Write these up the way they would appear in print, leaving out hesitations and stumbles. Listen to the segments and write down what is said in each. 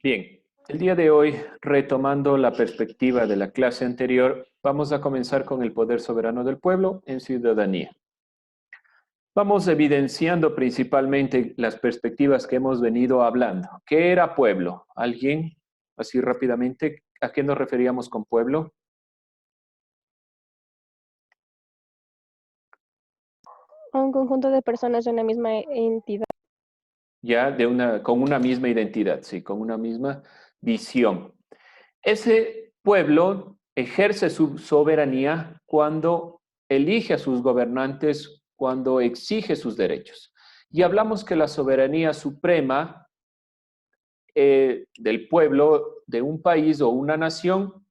Bien, el día de hoy, retomando la perspectiva de la clase anterior, vamos a comenzar con el poder soberano del pueblo en ciudadanía. Vamos evidenciando principalmente las perspectivas que hemos venido hablando. ¿Qué era pueblo? ¿Alguien, así rápidamente, a qué nos referíamos con pueblo? Un conjunto de personas de una misma entidad. Ya con una misma identidad, sí, con una misma visión. Ese pueblo ejerce su soberanía cuando elige a sus gobernantes, cuando exige sus derechos. Y hablamos que la soberanía suprema del pueblo de un país o una nación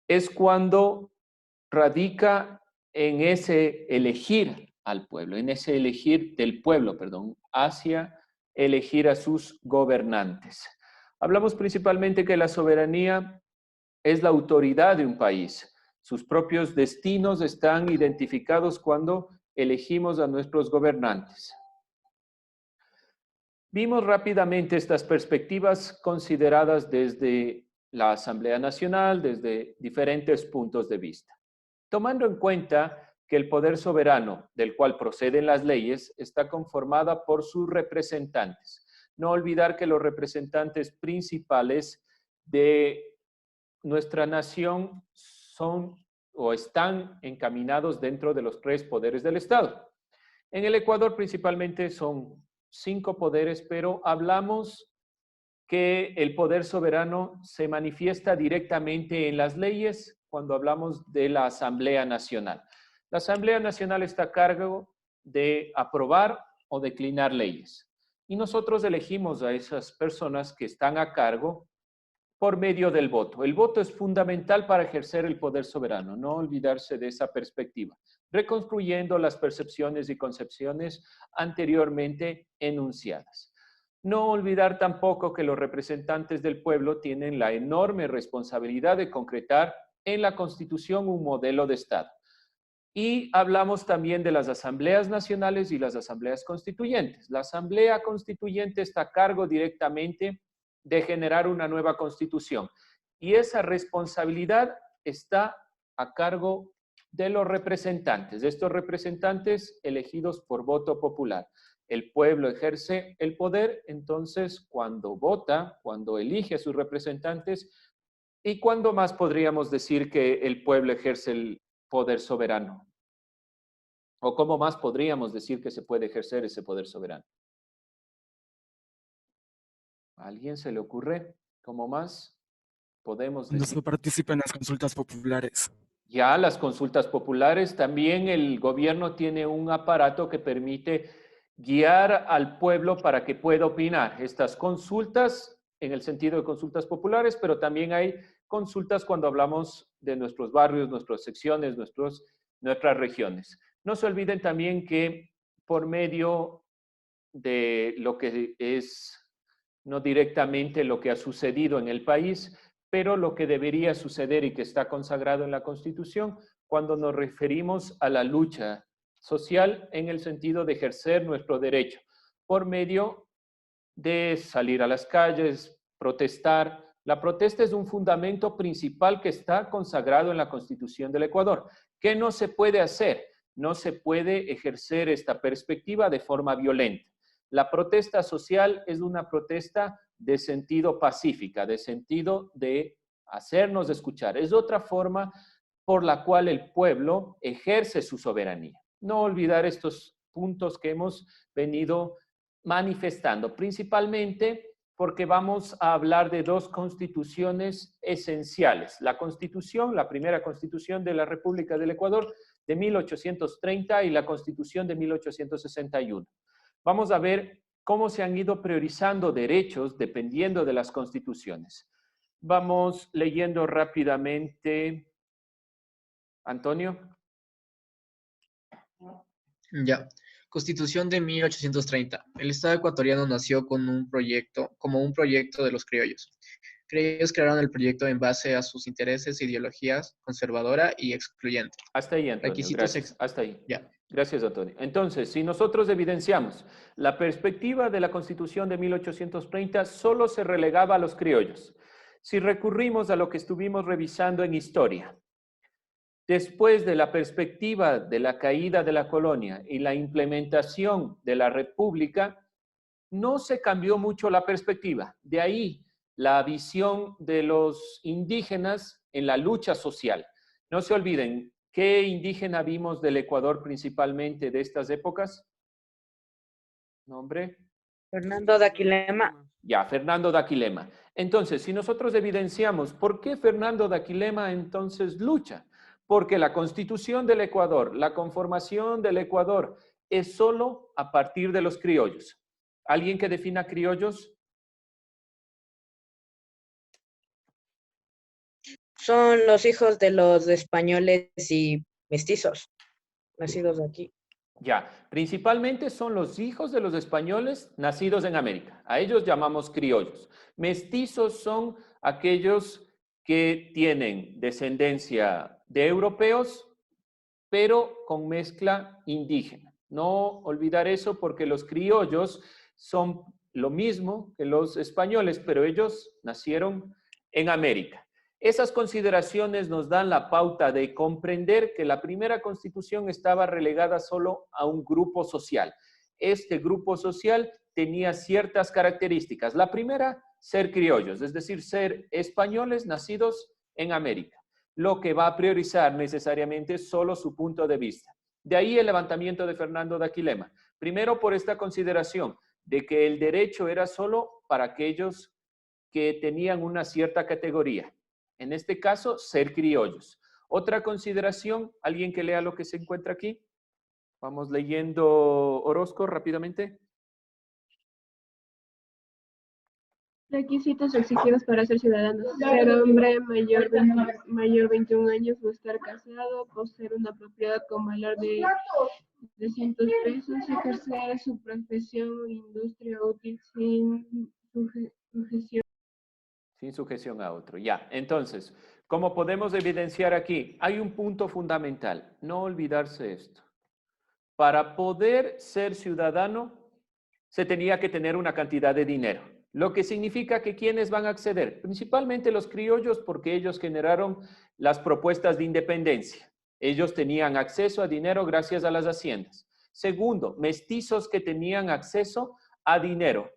es cuando radica en ese elegir al pueblo, en ese elegir del pueblo, perdón, hacia elegir a sus gobernantes. Hablamos principalmente que la soberanía es la autoridad de un país. Sus propios destinos están identificados cuando elegimos a nuestros gobernantes. Vimos rápidamente estas perspectivas consideradas desde la Asamblea Nacional, desde diferentes puntos de vista, tomando en cuenta que el poder soberano del cual proceden las leyes está conformada por sus representantes. No olvidar que los representantes principales de nuestra nación son o están encaminados dentro de los tres poderes del Estado. En el Ecuador principalmente son 5 poderes, pero hablamos que el poder soberano se manifiesta directamente en las leyes cuando hablamos de la Asamblea Nacional. La Asamblea Nacional está a cargo de aprobar o declinar leyes. Y nosotros elegimos a esas personas que están a cargo por medio del voto. El voto es fundamental para ejercer el poder soberano, no olvidarse de esa perspectiva, reconstruyendo las percepciones y concepciones anteriormente enunciadas. No olvidar tampoco que los representantes del pueblo tienen la enorme responsabilidad de concretar en la Constitución un modelo de Estado. Y hablamos también de las asambleas nacionales y las asambleas constituyentes. La asamblea constituyente está a cargo directamente de generar una nueva constitución. Y esa responsabilidad está a cargo de los representantes, de estos representantes elegidos por voto popular. El pueblo ejerce el poder, entonces, cuando vota, cuando elige a sus representantes, ¿y cuándo más podríamos decir que el pueblo ejerce el poder soberano? ¿O cómo más podríamos decir que se puede ejercer ese poder soberano? ¿A alguien se le ocurre cómo más podemos Cuando se decir? participa en las consultas populares. Ya las consultas populares, también el gobierno tiene un aparato que permite guiar al pueblo para que pueda opinar. Estas consultas, en el sentido de consultas populares, pero también hay consultas cuando hablamos de nuestros barrios, nuestras secciones, nuestras regiones. No se olviden también que por medio de lo que es no directamente lo que ha sucedido en el país, pero lo que debería suceder y que está consagrado en la Constitución cuando nos referimos a la lucha social en el sentido de ejercer nuestro derecho por medio de salir a las calles, protestar. La protesta es un fundamento principal que está consagrado en la Constitución del Ecuador. ¿Qué no se puede hacer? No se puede ejercer esta perspectiva de forma violenta. La protesta social es una protesta de sentido pacífica, de sentido de hacernos escuchar. Es otra forma por la cual el pueblo ejerce su soberanía. No olvidar estos puntos que hemos venido manifestando, principalmente porque vamos a hablar de dos constituciones esenciales. La constitución, la primera constitución de la República del Ecuador de 1830 y la constitución de 1861. Vamos a ver cómo se han ido priorizando derechos dependiendo de las constituciones. Vamos leyendo rápidamente. Antonio. Ya. Constitución de 1830. El Estado ecuatoriano nació como un proyecto de los criollos. Ellos crearon el proyecto en base a sus intereses e ideologías conservadora y excluyente. Hasta ahí, Antonio, Requisitos gracias. Hasta ahí. ya. Gracias, Antonio. Entonces, si nosotros evidenciamos la perspectiva de la Constitución de 1830, solo se relegaba a los criollos. Si recurrimos a lo que estuvimos revisando en historia, después de la perspectiva de la caída de la colonia y la implementación de la república, no se cambió mucho la perspectiva. De ahí la visión de los indígenas en la lucha social. No se olviden, ¿qué indígena vimos del Ecuador principalmente de estas épocas? ¿Nombre? Fernando de Aquilema. Ya, Fernando de Aquilema. Entonces, si nosotros evidenciamos por qué Fernando de Aquilema entonces lucha, porque la constitución del Ecuador, la conformación del Ecuador es solo a partir de los criollos. ¿Alguien que defina criollos? Son los hijos de los españoles y mestizos, nacidos aquí. Ya, principalmente son los hijos de los españoles nacidos en América. A ellos llamamos criollos. Mestizos son aquellos que tienen descendencia de europeos, pero con mezcla indígena. No olvidar eso porque los criollos son lo mismo que los españoles, pero ellos nacieron en América. Esas consideraciones nos dan la pauta de comprender que la primera constitución estaba relegada solo a un grupo social. Este grupo social tenía ciertas características. La primera, ser criollos, es decir, ser españoles nacidos en América, lo que va a priorizar necesariamente solo su punto de vista. De ahí el levantamiento de Fernando de Aquilema. Primero por esta consideración de que el derecho era solo para aquellos que tenían una cierta categoría. En este caso, ser criollos. Otra consideración, alguien que lea lo que se encuentra aquí. Vamos leyendo Orozco rápidamente. Requisitos exigidos para ser ciudadanos: ser hombre mayor 21 años, no estar casado, poseer una propiedad con valor de 300 pesos, ejercer su profesión o industria útil sin sujeción. Sin sujeción a otro. Ya, entonces, como podemos evidenciar aquí, hay un punto fundamental, no olvidarse esto. Para poder ser ciudadano, se tenía que tener una cantidad de dinero, lo que significa que ¿quiénes van a acceder? Principalmente los criollos, porque ellos generaron las propuestas de independencia. Ellos tenían acceso a dinero gracias a las haciendas. Segundo, mestizos que tenían acceso a dinero.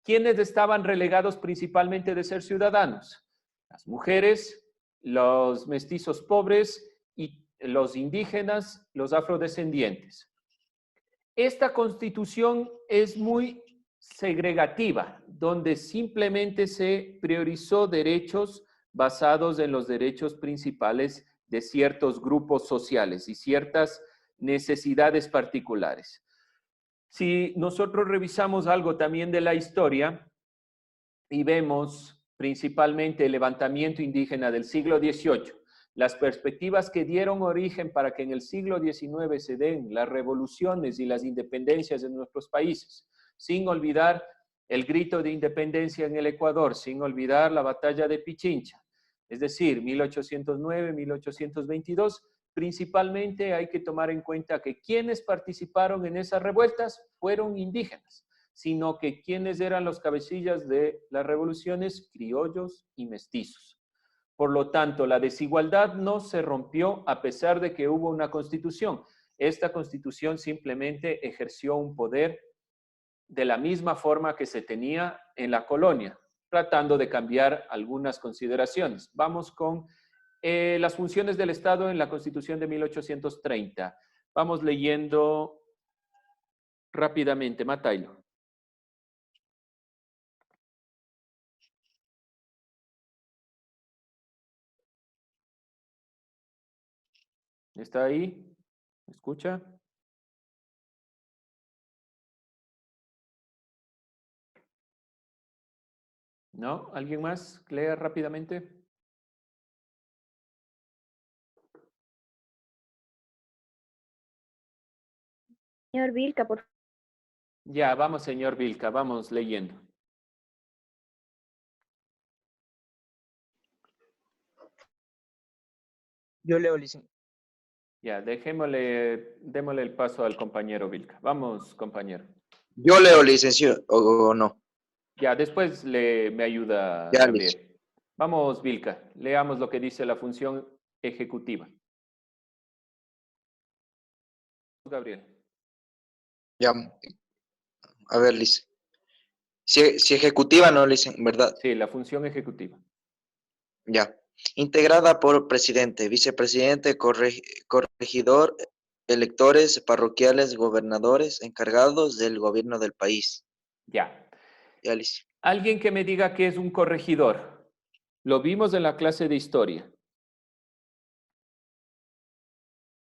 ¿Quiénes estaban relegados principalmente de ser ciudadanos? Las mujeres, los mestizos pobres y los indígenas, los afrodescendientes. Esta constitución es muy segregativa, donde simplemente se priorizó derechos basados en los derechos principales de ciertos grupos sociales y ciertas necesidades particulares. Si nosotros revisamos algo también de la historia y vemos principalmente el levantamiento indígena del siglo XVIII, las perspectivas que dieron origen para que en el siglo XIX se den las revoluciones y las independencias en nuestros países, sin olvidar el grito de independencia en el Ecuador, sin olvidar la batalla de Pichincha, es decir, 1809, 1822, principalmente hay que tomar en cuenta que quienes participaron en esas revueltas fueron indígenas, sino que quienes eran los cabecillas de las revoluciones, criollos y mestizos. Por lo tanto, la desigualdad no se rompió a pesar de que hubo una constitución. Esta constitución simplemente ejerció un poder de la misma forma que se tenía en la colonia, tratando de cambiar algunas consideraciones. Vamos con las funciones del Estado en la Constitución de 1830. Vamos leyendo rápidamente. Matailo. ¿Está ahí? ¿Me escucha? ¿No? ¿Alguien más? Lea rápidamente. Señor Vilca, por favor. Ya, vamos, señor Vilca, vamos leyendo. Yo leo, licenciado. Ya, démosle el paso al compañero Vilca. Vamos, compañero. Yo leo, licenciado, o no. Ya, después me ayuda Ya, Gabriel. Vamos, Vilca, leamos lo que dice la función ejecutiva. Gabriel. Ya. A ver, Liz. Si ejecutiva, no, Liz, ¿verdad? Sí, la función ejecutiva. Ya. Integrada por presidente, vicepresidente, corregidor, electores, parroquiales, gobernadores, encargados del gobierno del país. Ya. Ya, Liz. Alguien que me diga que es un corregidor. Lo vimos en la clase de historia.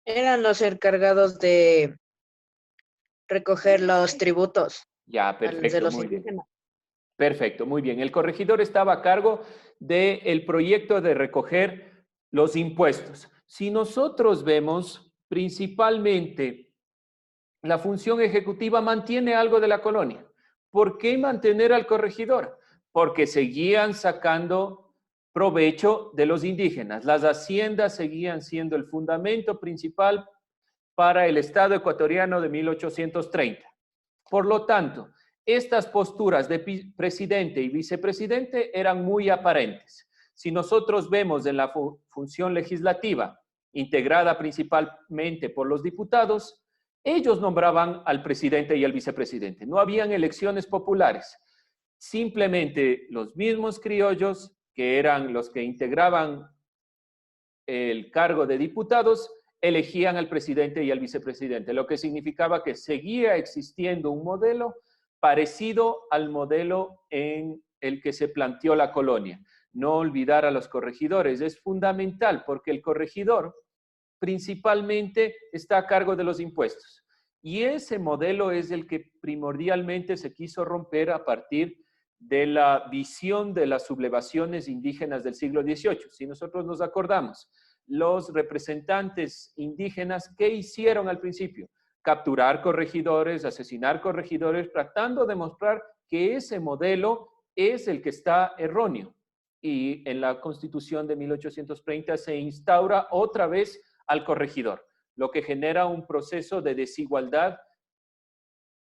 Eran los encargados de recoger los tributos Ya, de perfecto, los muy bien. indígenas. Perfecto, muy bien. El corregidor estaba a cargo del proyecto de recoger los impuestos. Si nosotros vemos, principalmente, la función ejecutiva mantiene algo de la colonia. ¿Por qué mantener al corregidor? Porque seguían sacando provecho de los indígenas. Las haciendas seguían siendo el fundamento principal para el Estado ecuatoriano de 1830. Por lo tanto, estas posturas de presidente y vicepresidente eran muy aparentes. Si nosotros vemos en la función legislativa, integrada principalmente por los diputados, ellos nombraban al presidente y al vicepresidente. No habían elecciones populares. Simplemente los mismos criollos, que eran los que integraban el cargo de diputados, elegían al presidente y al vicepresidente, lo que significaba que seguía existiendo un modelo parecido al modelo en el que se planteó la colonia. No olvidar a los corregidores es fundamental porque el corregidor principalmente está a cargo de los impuestos. Y ese modelo es el que primordialmente se quiso romper a partir de la visión de las sublevaciones indígenas del siglo XVIII. Si nosotros nos acordamos, los representantes indígenas, ¿qué hicieron al principio? Capturar corregidores, asesinar corregidores, tratando de mostrar que ese modelo es el que está erróneo. Y en la Constitución de 1830 se instaura otra vez al corregidor, lo que genera un proceso de desigualdad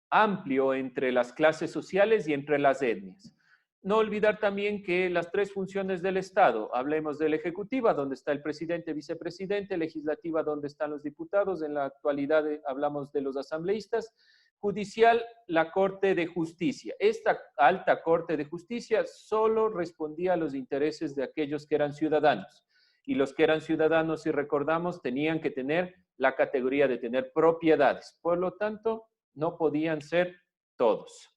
amplio entre las clases sociales y entre las etnias. No olvidar también que las tres funciones del Estado, hablemos de la ejecutiva, donde está el presidente, vicepresidente, legislativa, donde están los diputados, en la actualidad hablamos de los asambleístas, judicial, la Corte de Justicia. Esta alta Corte de Justicia solo respondía a los intereses de aquellos que eran ciudadanos. Y los que eran ciudadanos, si recordamos, tenían que tener la categoría de tener propiedades. Por lo tanto, no podían ser todos.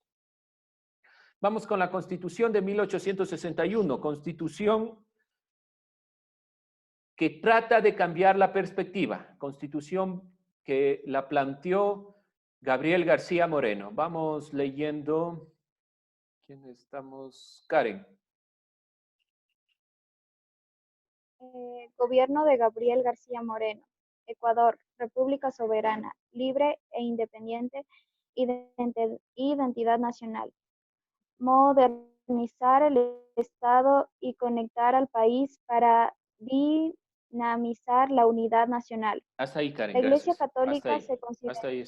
Vamos con la Constitución de 1861, Constitución que trata de cambiar la perspectiva, Constitución que la planteó Gabriel García Moreno. Vamos leyendo. ¿Quién estamos? Karen. Gobierno de Gabriel García Moreno. Ecuador, República soberana, libre e independiente, identidad nacional. Modernizar el Estado y conectar al país para dinamizar la unidad nacional. Hasta ahí, Karen, La Iglesia gracias. Católica se considera... Hasta ahí.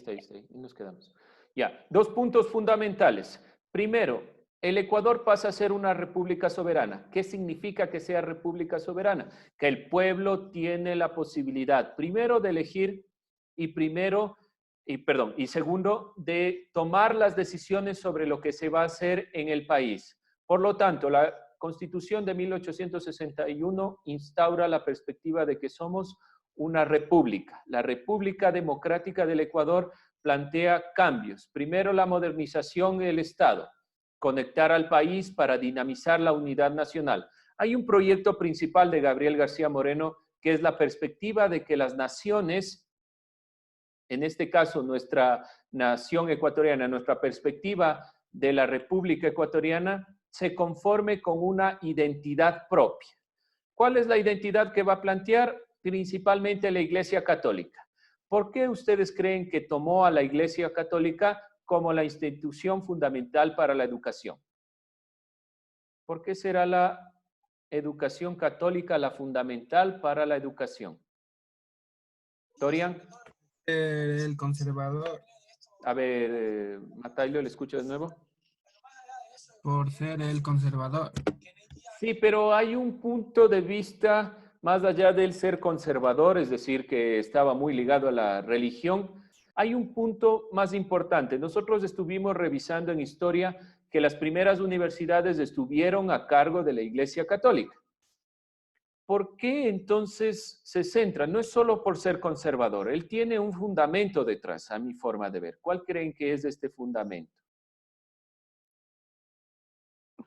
Y nos quedamos. Ya, dos puntos fundamentales. Primero, el Ecuador pasa a ser una república soberana. ¿Qué significa que sea república soberana? Que el pueblo tiene la posibilidad, primero, de elegir y segundo, de tomar las decisiones sobre lo que se va a hacer en el país. Por lo tanto, la Constitución de 1861 instaura la perspectiva de que somos una república. La República Democrática del Ecuador plantea cambios. Primero, la modernización del Estado, conectar al país para dinamizar la unidad nacional. Hay un proyecto principal de Gabriel García Moreno que es la perspectiva de que las naciones, en este caso nuestra nación ecuatoriana, nuestra perspectiva de la República Ecuatoriana, se conforme con una identidad propia. ¿Cuál es la identidad que va a plantear? Principalmente la Iglesia Católica. ¿Por qué ustedes creen que tomó a la Iglesia Católica como la institución fundamental para la educación? ¿Por qué será la educación católica la fundamental para la educación? Dorian, El conservador. a ver, Matailo, ¿le escucho de nuevo? Por ser el conservador. Sí, pero hay un punto de vista más allá del ser conservador, es decir, que estaba muy ligado a la religión. Hay un punto más importante. Nosotros estuvimos revisando en historia que las primeras universidades estuvieron a cargo de la Iglesia Católica. ¿Por qué entonces se centra? No es solo por ser conservador, él tiene un fundamento detrás, a mi forma de ver. ¿Cuál creen que es este fundamento?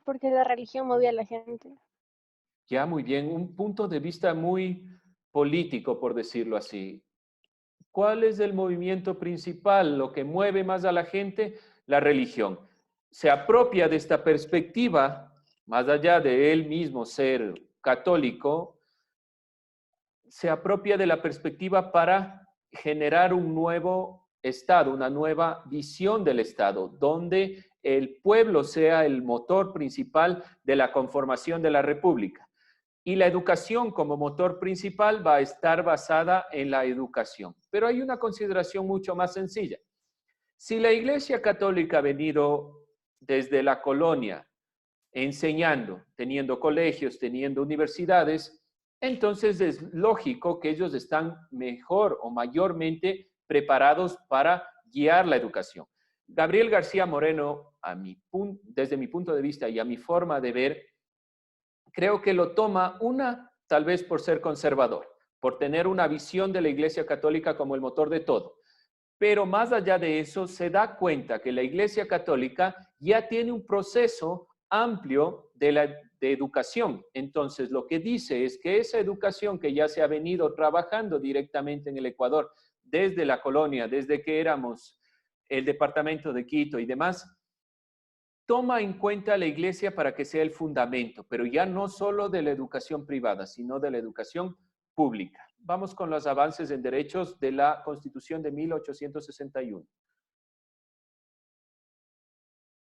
Porque la religión movía a la gente. Ya, muy bien, un punto de vista muy político, por decirlo así. ¿Cuál es el movimiento principal, lo que mueve más a la gente? La religión. Se apropia de esta perspectiva, más allá de él mismo ser católico, se apropia de la perspectiva para generar un nuevo Estado, una nueva visión del Estado, donde el pueblo sea el motor principal de la conformación de la República. Y la educación como motor principal va a estar basada en la educación. Pero hay una consideración mucho más sencilla. Si la Iglesia Católica ha venido desde la colonia enseñando, teniendo colegios, teniendo universidades, entonces es lógico que ellos están mejor o mayormente preparados para guiar la educación. Gabriel García Moreno, desde mi punto de vista y a mi forma de ver, creo que lo toma tal vez por ser conservador, por tener una visión de la Iglesia Católica como el motor de todo. Pero más allá de eso, se da cuenta que la Iglesia Católica ya tiene un proceso amplio de educación. Entonces, lo que dice es que esa educación que ya se ha venido trabajando directamente en el Ecuador, desde la colonia, desde que éramos el departamento de Quito y demás, toma en cuenta a la Iglesia para que sea el fundamento, pero ya no solo de la educación privada, sino de la educación pública. Vamos con los avances en derechos de la Constitución de 1861.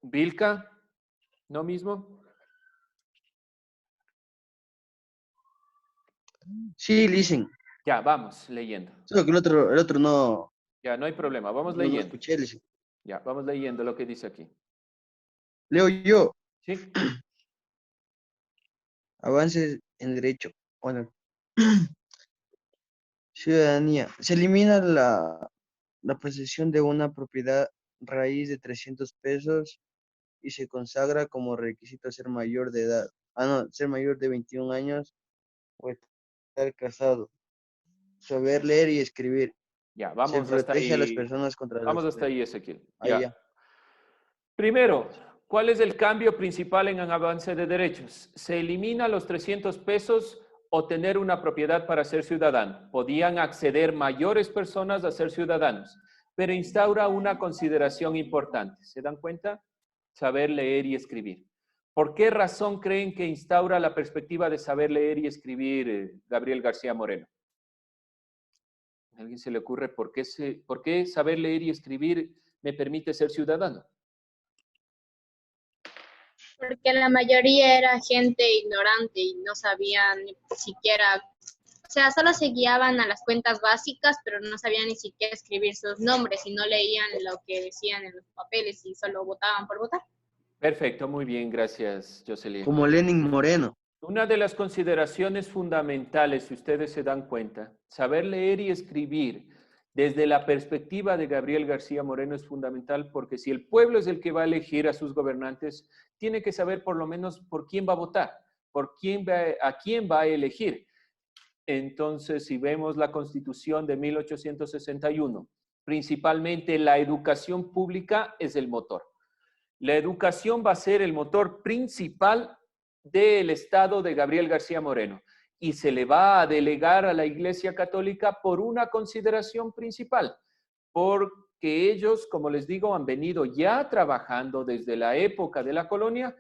Vilca, ¿no mismo? Sí, listen. Ya, vamos leyendo. Solo que el otro no, Ya, no hay problema, vamos no leyendo. escuché, listen. Ya, vamos leyendo lo que dice aquí. Leo yo. ¿Sí? Avances en derecho. Bueno. Ciudadanía. Se elimina la posesión de una propiedad raíz de 300 pesos y se consagra como requisito ser mayor de edad. Ser mayor de 21 años o estar casado. Saber leer y escribir. Ya, Se vamos hasta protege a las ahí. personas contra Vamos las... hasta ahí, Ezequiel. Ahí Ya. ya. Primero, ¿cuál es el cambio principal en el avance de derechos? Se elimina los 300 pesos o tener una propiedad para ser ciudadano. Podían acceder mayores personas a ser ciudadanos, pero instaura una consideración importante. ¿Se dan cuenta? Saber leer y escribir. ¿Por qué razón creen que instaura la perspectiva de saber leer y escribir Gabriel García Moreno? ¿A alguien se le ocurre por qué saber leer y escribir me permite ser ciudadano? Porque la mayoría era gente ignorante y no sabían ni siquiera, o sea, solo se guiaban a las cuentas básicas, pero no sabían ni siquiera escribir sus nombres y no leían lo que decían en los papeles y solo votaban por votar. Perfecto, muy bien, gracias, Jocelyn. Como Lenin Moreno. Una de las consideraciones fundamentales, si ustedes se dan cuenta, saber leer y escribir desde la perspectiva de Gabriel García Moreno es fundamental porque si el pueblo es el que va a elegir a sus gobernantes, tiene que saber por lo menos por quién va a votar, a quién va a elegir. Entonces, si vemos la Constitución de 1861, principalmente la educación pública es el motor. La educación va a ser el motor principal del Estado de Gabriel García Moreno y se le va a delegar a la Iglesia Católica por una consideración principal, porque ellos, como les digo, han venido ya trabajando desde la época de la colonia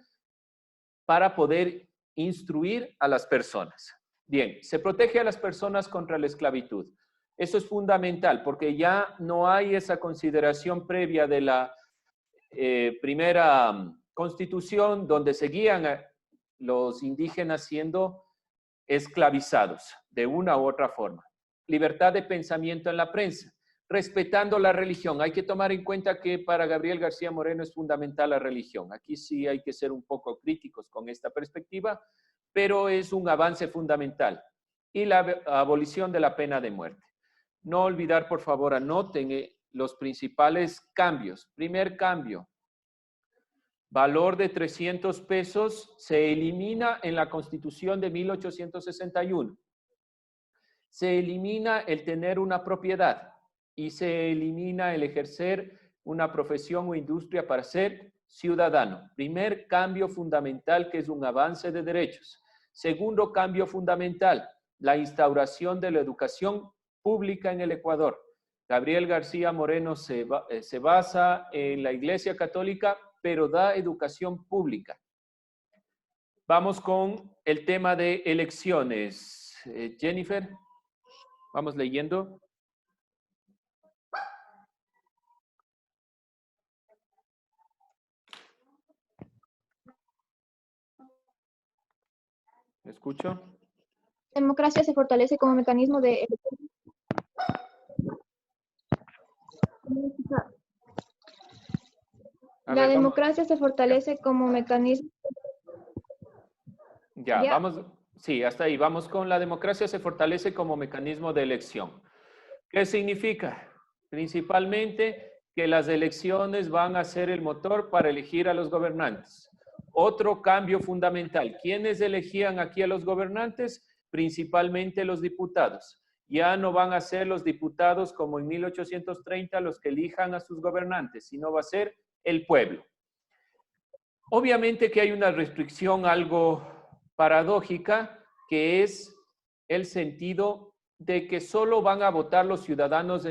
para poder instruir a las personas. Bien, se protege a las personas contra la esclavitud. Eso es fundamental porque ya no hay esa consideración previa de la primera constitución donde seguían los indígenas siendo esclavizados de una u otra forma. libertad de pensamiento en la prensa, respetando la religión. Hay que tomar en cuenta que para Gabriel García Moreno es fundamental la religión. Aquí sí hay que ser un poco críticos con esta perspectiva, pero es un avance fundamental. Y la abolición de la pena de muerte. No olvidar, por favor, anoten los principales cambios. Primer cambio, valor de 300 pesos se elimina en la Constitución de 1861. Se elimina el tener una propiedad y se elimina el ejercer una profesión o industria para ser ciudadano. Primer cambio fundamental, que es un avance de derechos. Segundo cambio fundamental, la instauración de la educación pública en el Ecuador. Gabriel García Moreno se basa en la Iglesia Católica, pero da educación pública. Vamos con el tema de elecciones. Jennifer, vamos leyendo. ¿Me escucho? La democracia se fortalece como mecanismo de La democracia se fortalece como mecanismo. Ya, vamos, sí, hasta ahí. Vamos con la democracia se fortalece como mecanismo de elección. ¿Qué significa? Principalmente que las elecciones van a ser el motor para elegir a los gobernantes. Otro cambio fundamental. ¿Quiénes elegían aquí a los gobernantes? Principalmente los diputados. Ya no van a ser los diputados como en 1830 los que elijan a sus gobernantes, sino va a ser el pueblo. Obviamente que hay una restricción algo paradójica, que es el sentido de que solo van a votar los ciudadanos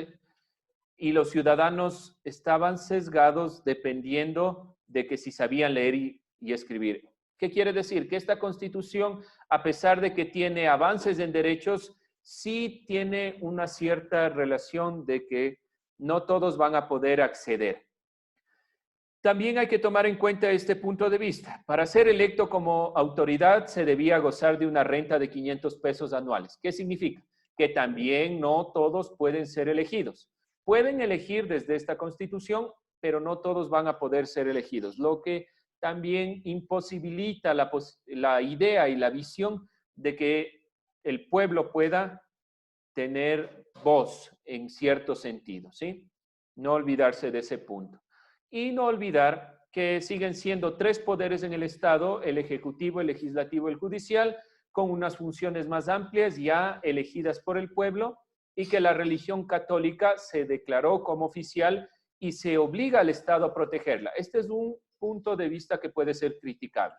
y los ciudadanos estaban sesgados dependiendo de que si sabían leer y escribir. ¿Qué quiere decir? Que esta Constitución, a pesar de que tiene avances en derechos, sí tiene una cierta relación de que no todos van a poder acceder. También hay que tomar en cuenta este punto de vista. Para ser electo como autoridad se debía gozar de una renta de 500 pesos anuales. ¿Qué significa? Que también no todos pueden ser elegidos. Pueden elegir desde esta Constitución, pero no todos van a poder ser elegidos, lo que también imposibilita la idea y la visión de que el pueblo pueda tener voz en cierto sentido, ¿sí? No olvidarse de ese punto. Y no olvidar que siguen siendo 3 poderes en el Estado, el Ejecutivo, el Legislativo y el Judicial, con unas funciones más amplias ya elegidas por el pueblo, y que la religión católica se declaró como oficial y se obliga al Estado a protegerla. Este es un punto de vista que puede ser criticable.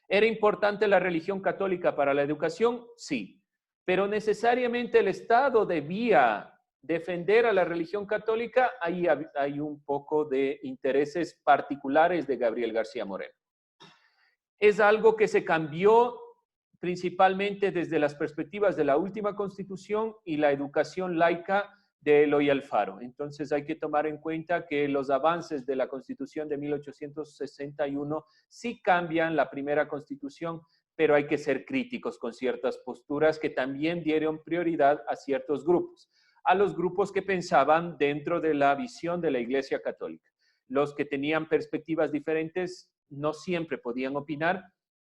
¿Era importante la religión católica para la educación? Sí, pero necesariamente el Estado debía defender a la religión católica. Ahí hay un poco de intereses particulares de Gabriel García Moreno. Es algo que se cambió principalmente desde las perspectivas de la última Constitución y la educación laica de Eloy Alfaro. Entonces hay que tomar en cuenta que los avances de la Constitución de 1861 sí cambian la primera Constitución, pero hay que ser críticos con ciertas posturas que también dieron prioridad a ciertos grupos, a los grupos que pensaban dentro de la visión de la Iglesia Católica. Los que tenían perspectivas diferentes no siempre podían opinar,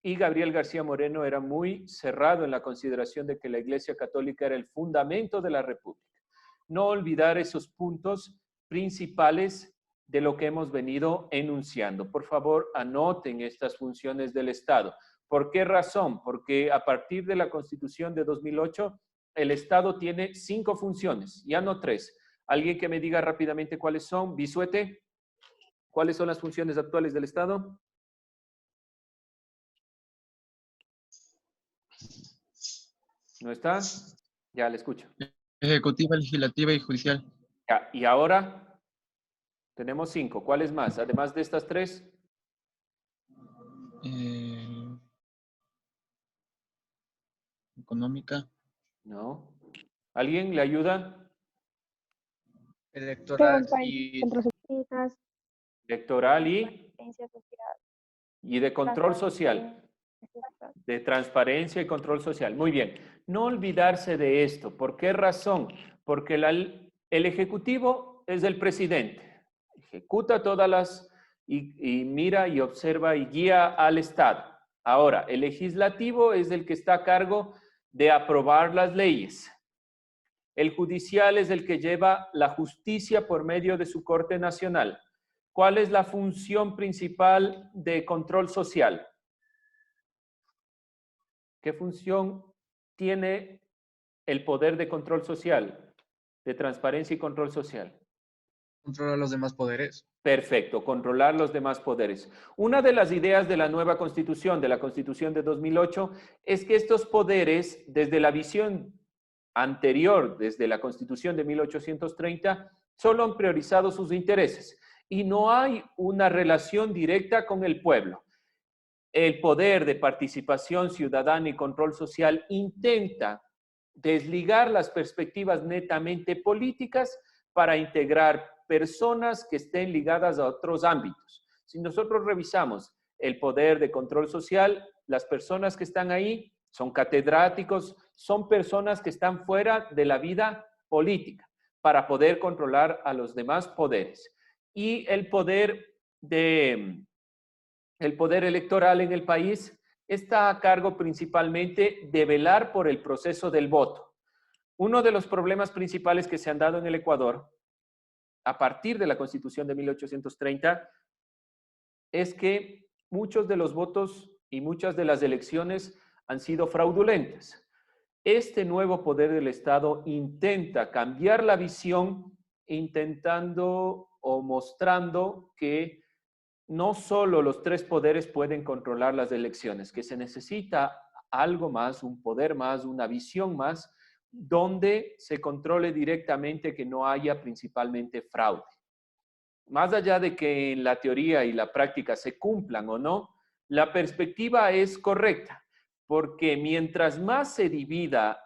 y Gabriel García Moreno era muy cerrado en la consideración de que la Iglesia Católica era el fundamento de la República. No olvidar esos puntos principales de lo que hemos venido enunciando. Por favor, anoten estas funciones del Estado. ¿Por qué razón? Porque a partir de la Constitución de 2008, el Estado tiene 5 funciones, ya no 3. ¿Alguien que me diga rápidamente cuáles son? Bisuete, ¿cuáles son las funciones actuales del Estado? ¿No está? Ya le escucho. Ejecutiva, legislativa y judicial. Ya, y ahora tenemos 5. ¿Cuáles más? Además de estas 3. Económica. No. ¿Alguien le ayuda? Electoral y Electoral y de control social. De transparencia y control social. Muy bien. No olvidarse de esto. ¿Por qué razón? Porque el Ejecutivo es el presidente. Ejecuta todas las... Y mira y observa y guía al Estado. Ahora, el Legislativo es el que está a cargo de aprobar las leyes. El Judicial es el que lleva la justicia por medio de su Corte Nacional. ¿Cuál es la función principal de control social? ¿Qué función tiene el poder de control social, de transparencia y control social? Controlar los demás poderes. Perfecto, controlar los demás poderes. Una de las ideas de la nueva Constitución, de la Constitución de 2008, es que estos poderes, desde la visión anterior, desde la Constitución de 1830, solo han priorizado sus intereses y no hay una relación directa con el pueblo. El poder de participación ciudadana y control social intenta desligar las perspectivas netamente políticas para integrar personas que estén ligadas a otros ámbitos. Si nosotros revisamos el poder de control social, las personas que están ahí son catedráticos, son personas que están fuera de la vida política para poder controlar a los demás poderes. Y el poder electoral en el país está a cargo principalmente de velar por el proceso del voto. Uno de los problemas principales que se han dado en el Ecuador, a partir de la Constitución de 1830, es que muchos de los votos y muchas de las elecciones han sido fraudulentas. Este nuevo poder del Estado intenta cambiar la visión, intentando o mostrando que no solo los tres poderes pueden controlar las elecciones, que se necesita algo más, un poder más, una visión más, donde se controle directamente que no haya principalmente fraude. Más allá de que en la teoría y la práctica se cumplan o no, la perspectiva es correcta, porque mientras más se divida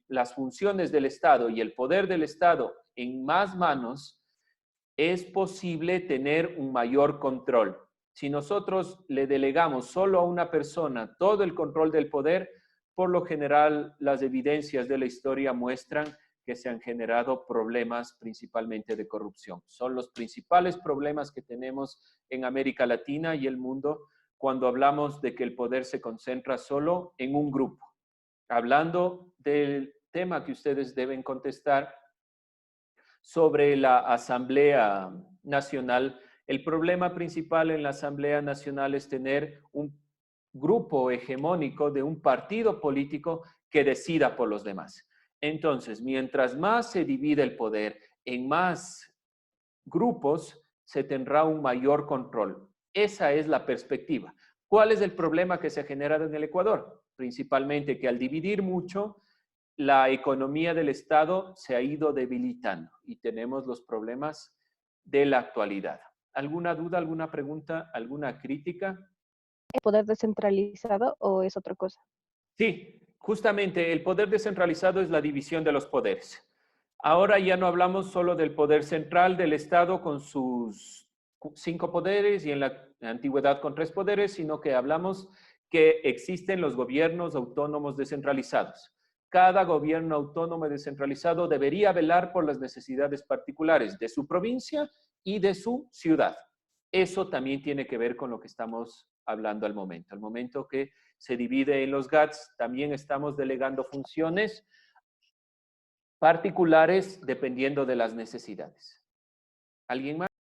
las funciones del Estado y el poder del Estado en más manos, es posible tener un mayor control. Si nosotros le delegamos solo a una persona todo el control del poder, por lo general las evidencias de la historia muestran que se han generado problemas principalmente de corrupción. Son los principales problemas que tenemos en América Latina y el mundo cuando hablamos de que el poder se concentra solo en un grupo. Hablando del tema que ustedes deben contestar, sobre la Asamblea Nacional, el problema principal en la Asamblea Nacional es tener un grupo hegemónico de un partido político que decida por los demás. Entonces, mientras más se divide el poder en más grupos, se tendrá un mayor control. Esa es la perspectiva. ¿Cuál es el problema que se ha generado en el Ecuador? Principalmente que al dividir mucho, la economía del Estado se ha ido debilitando y tenemos los problemas de la actualidad. ¿Alguna duda, alguna pregunta, alguna crítica? ¿El poder descentralizado o es otra cosa? Sí, justamente el poder descentralizado es la división de los poderes. Ahora ya no hablamos solo del poder central del Estado con sus 5 poderes y en la antigüedad con 3 poderes, sino que hablamos que existen los gobiernos autónomos descentralizados. Cada gobierno autónomo descentralizado debería velar por las necesidades particulares de su provincia y de su ciudad. Eso también tiene que ver con lo que estamos hablando al momento. Al momento que se divide en los GATS, también estamos delegando funciones particulares dependiendo de las necesidades. ¿Alguien más?